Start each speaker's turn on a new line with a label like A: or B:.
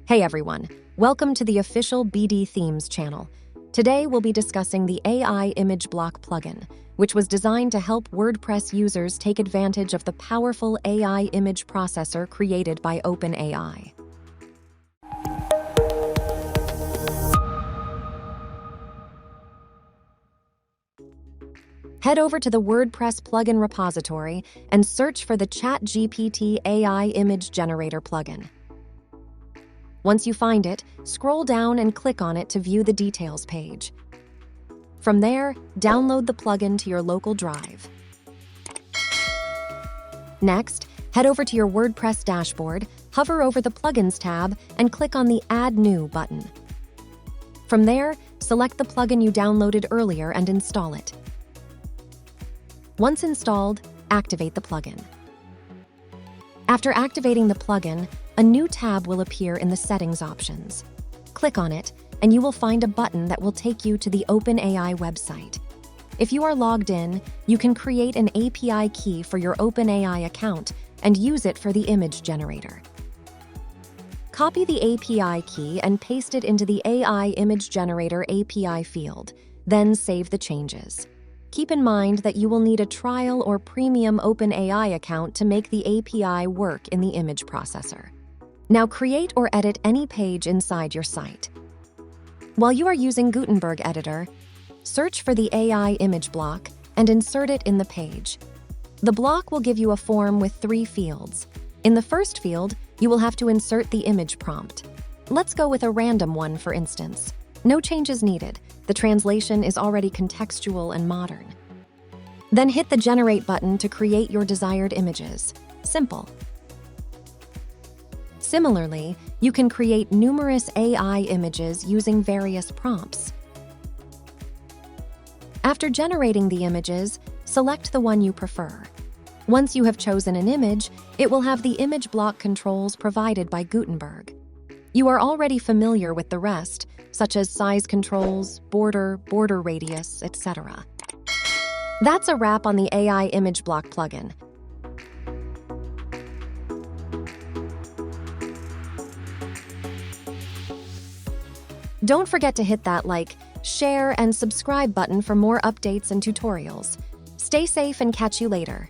A: Hey everyone, welcome to the official BD Themes channel. Today we'll be discussing the AI Image Block plugin, which was designed to help WordPress users take advantage of the powerful AI image processor created by OpenAI. Head over to the WordPress plugin repository and search for the ChatGPT AI Image Generator plugin. Once you find it, scroll down and click on it to view the details page. From there, download the plugin to your local drive. Next, head over to your WordPress dashboard, hover over the Plugins tab, and click on the Add New button. From there, select the plugin you downloaded earlier and install it. Once installed, activate the plugin. After activating the plugin, a new tab will appear in the Settings options. Click on it, and you will find a button that will take you to the OpenAI website. If you are logged in, you can create an API key for your OpenAI account and use it for the image generator. Copy the API key and paste it into the AI Image Generator API field, then save the changes. Keep in mind that you will need a trial or premium OpenAI account to make the API work in the image processor. Now create or edit any page inside your site. While you are using Gutenberg Editor, search for the AI image block and insert it in the page. The block will give you a form with 3 fields. In the first field, you will have to insert the image prompt. Let's go with a random one, for instance. No changes needed. The translation is already contextual and modern. Then hit the Generate button to create your desired images. Simple. Similarly, you can create numerous AI images using various prompts. After generating the images, select the one you prefer. Once you have chosen an image, it will have the image block controls provided by Gutenberg. You are already familiar with the rest, such as size controls, border radius, etc. That's a wrap on the AI Image Block plugin. Don't forget to hit that like, share, and subscribe button for more updates and tutorials. Stay safe and catch you later.